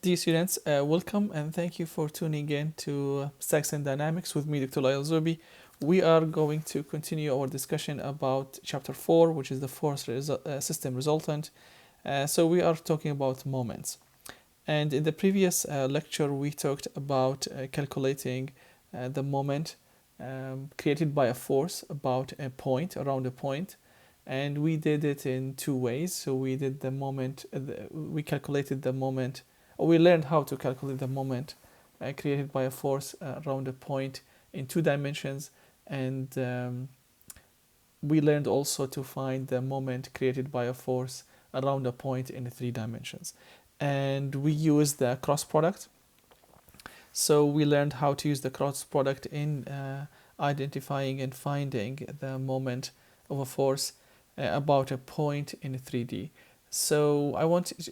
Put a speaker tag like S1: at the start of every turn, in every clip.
S1: Dear students, welcome and thank you for tuning in to Statistics and Dynamics with me, Dr. Loay Al-Zube. We are going to continue our discussion about Chapter 4, which is the force system resultant. So we are talking about moments. And in the previous lecture, we talked about calculating the moment created by a force about a point, around a point. And we did it in two ways. So we did the moment, we calculated the moment, or we learned how to calculate the moment created by a force around a point in 2 dimensions. And we learned also to find the moment created by a force around a point in 3 dimensions. And we used the cross product. So we learned how to use the cross product in identifying and finding the moment of a force about a point in 3D. So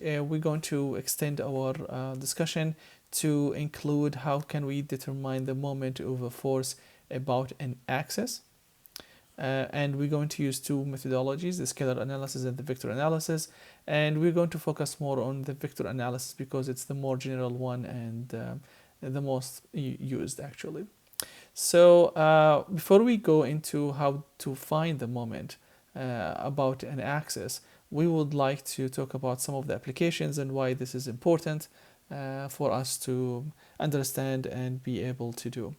S1: we're going to extend our discussion to include how can we determine the moment of a force about an axis. And we're going to use two methodologies, the scalar analysis and the vector analysis. And we're going to focus more on the vector analysis because it's the more general one and the most used actually. So before we go into how to find the moment about an axis, we would like to talk about some of the applications and why this is important for us to understand and be able to do.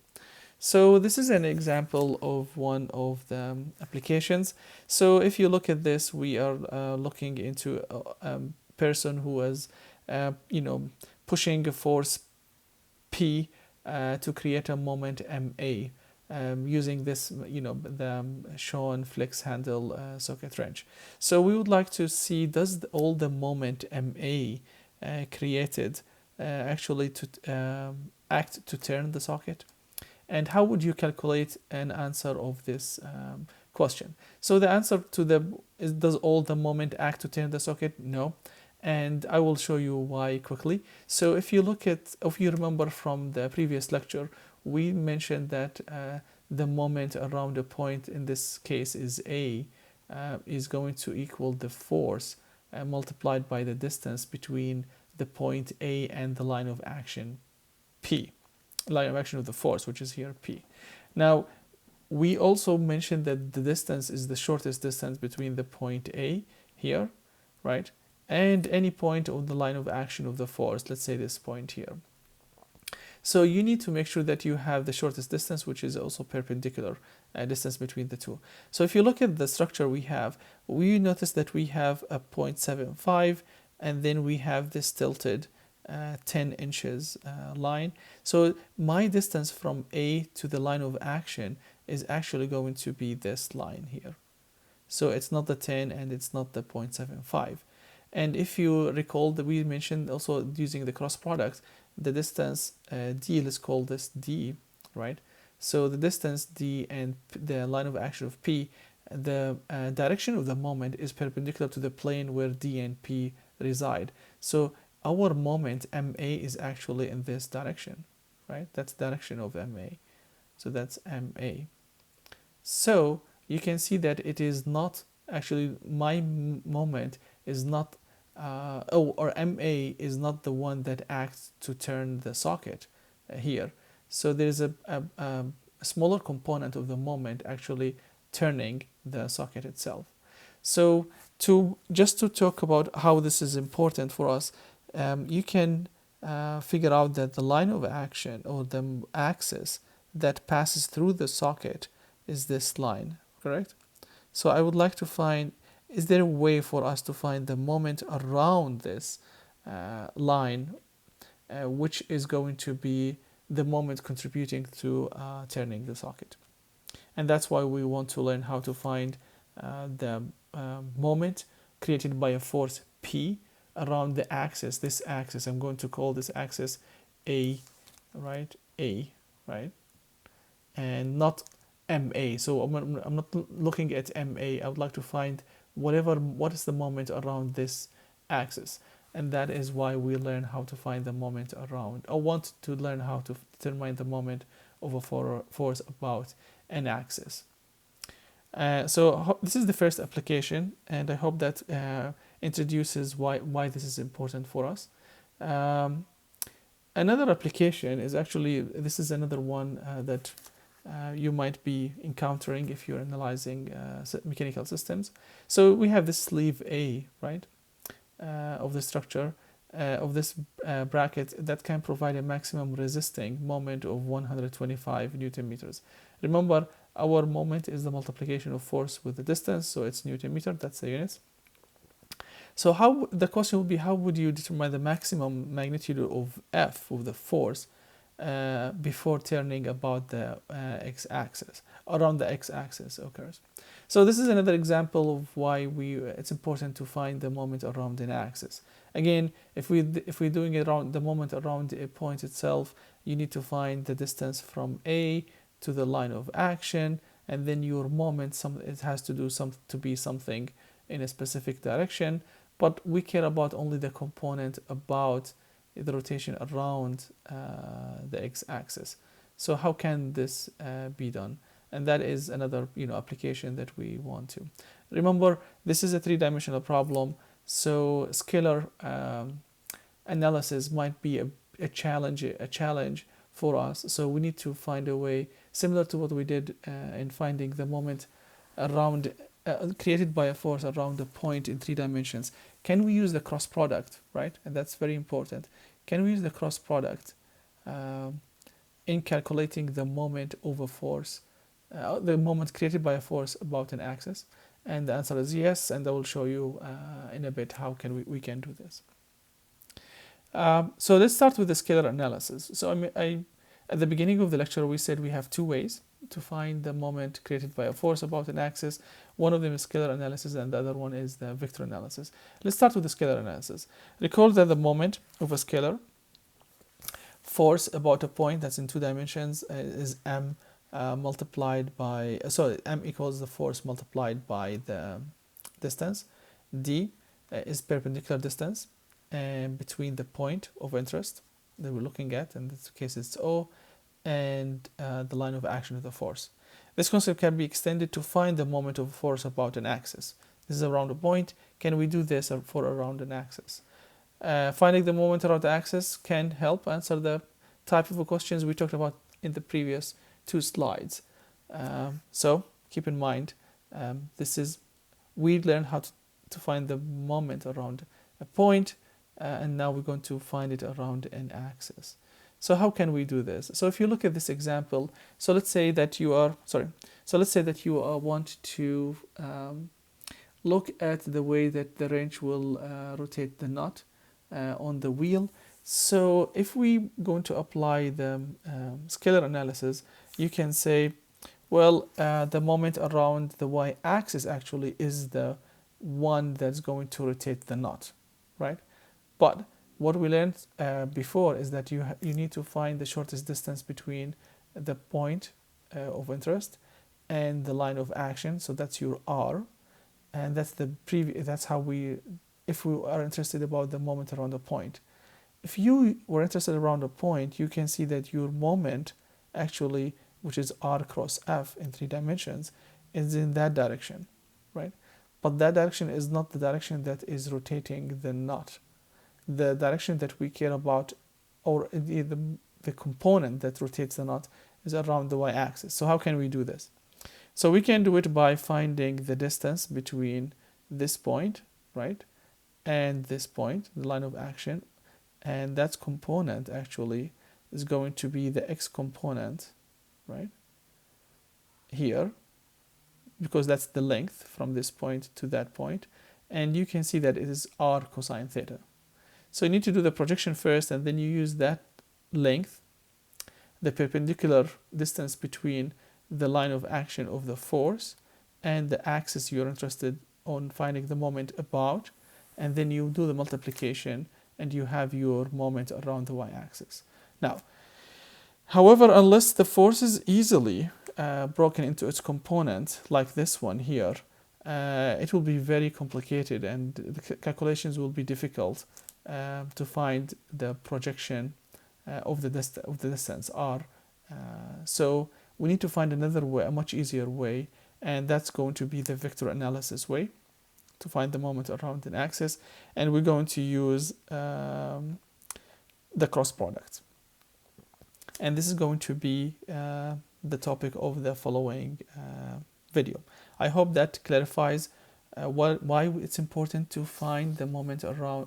S1: So this is an example of one of the applications. So if you look at this, we are looking into a person who is, pushing a force P to create a moment MA using this, the shown flex handle socket wrench. So we would like to see all the moment MA created actually to act to turn the socket. And how would you calculate an answer of this question? So the answer to does all the moment act to turn the socket? No. And I will show you why quickly. So if you remember from the previous lecture, we mentioned that the moment around a point, in this case is A, is going to equal the force multiplied by the distance between the point A and the line of action P. Line of action of the force, which is here P. Now, we also mentioned that the distance is the shortest distance between the point A here, right, and any point on the line of action of the force, let's say this point here. So you need to make sure that you have the shortest distance, which is also perpendicular distance between the two. So if you look at the structure we notice that we have a 0.75, and then we have this tilted 10 inches line. So my distance from A to the line of action is actually going to be this line here. So it's not the 10 and it's not the 0.75. And if you recall that we mentioned also using the cross product, the distance D, let's call this D, right? So the distance D and the line of action of P, the direction of the moment is perpendicular to the plane where D and P reside. So our moment MA is actually in this direction, right? That's the direction of MA. So that's MA. So you can see that it is not actually, my moment is not, or MA is not the one that acts to turn the socket here. So there is a smaller component of the moment actually turning the socket itself. So just to talk about how this is important for us, you can figure out that the line of action or the axis that passes through the socket is this line, correct? So I would like to find, is there a way for us to find the moment around this line, which is going to be the moment contributing to turning the socket? And that's why we want to learn how to find the moment created by a force P around the axis, this axis. I'm going to call this axis A, right? A, right? And not MA. So I'm not looking at MA. I would like to find what is the moment around this axis. And that is why we learn how to find the moment around. I want to learn how to determine the moment of a force about an axis. So this is the first application, and I hope that introduces why this is important for us. Another application is actually, this is another one that you might be encountering if you're analyzing mechanical systems. So we have this sleeve A, right, of the structure of this bracket that can provide a maximum resisting moment of 125 Newton meters. Remember, our moment is the multiplication of force with the distance, so it's Newton meter, that's the units. So how the question would be, how would you determine the maximum magnitude of F of the force before turning about the x-axis, around the x-axis occurs? So this is another example of why it's important to find the moment around an axis. Again, if we're doing it around the moment around a point itself, you need to find the distance from A to the line of action, and then your moment, it has to be something in a specific direction. But we care about only the component about the rotation around the x-axis. So how can this be done? And that is another application that we want to. Remember, this is a three-dimensional problem, so scalar analysis might be a challenge for us. So we need to find a way similar to what we did in finding the moment around created by a force around a point in 3 dimensions. Can we use the cross product, right? And that's very important. Can we use the cross product in calculating the moment over force, the moment created by a force about an axis? And the answer is yes, and I will show you in a bit how we can do this. So let's start with the scalar analysis. So at the beginning of the lecture, we said we have 2 ways to find the moment created by a force about an axis. One of them is scalar analysis, and the other one is the vector analysis. Let's start with the scalar analysis. Recall that the moment of a scalar force about a point that's in 2 dimensions is m multiplied by, m equals the force multiplied by the distance. D is perpendicular distance between the point of interest that we're looking at, in this case it's O, and the line of action of the force. This concept can be extended to find the moment of force about an axis. This is around a point. Can we do this for around an axis? Finding the moment around the axis can help answer the type of questions we talked about in the previous 2 slides. So keep in mind, we learned how to find the moment around a point, and now we're going to find it around an axis. So how can we do this? So if you look at this example, so let's say that you want to look at the way that the wrench will rotate the nut on the wheel. So if we going to apply the scalar analysis, you can say, well, the moment around the y-axis actually is the one that's going to rotate the nut, right? But what we learned before is that you need to find the shortest distance between the point of interest and the line of action. So that's your R, and that's how if we are interested about the moment around a point. If you were interested around a point, you can see that your moment actually, which is R cross F in 3 dimensions, is in that direction, right? But that direction is not the direction that is rotating the nut. The direction that we care about, or the component that rotates the nut, is around the y-axis. So how can we do this? So we can do it by finding the distance between this point, right, and this point, the line of action, and that component actually is going to be the x component, right, here, because that's the length from this point to that point, and you can see that it is r cosine theta. So you need to do the projection first, and then you use that length, the perpendicular distance between the line of action of the force and the axis you're interested on finding the moment about, and then you do the multiplication and you have your moment around the y-axis. Now, however, unless the force is easily broken into its component, like this one here, it will be very complicated, and the calculations will be difficult to find the projection of the distance r. So we need to find another way, a much easier way, and that's going to be the vector analysis way to find the moment around an axis, and we're going to use the cross product. and this is going to be the topic of the following video. I hope that clarifies why it's important to find the moment around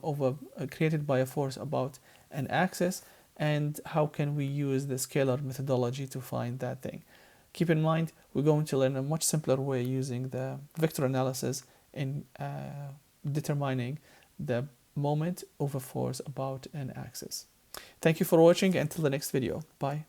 S1: created by a force about an axis, and how can we use the scalar methodology to find that thing. Keep in mind, we're going to learn a much simpler way using the vector analysis in determining the moment of a force about an axis. Thank you for watching. Until the next video. Bye.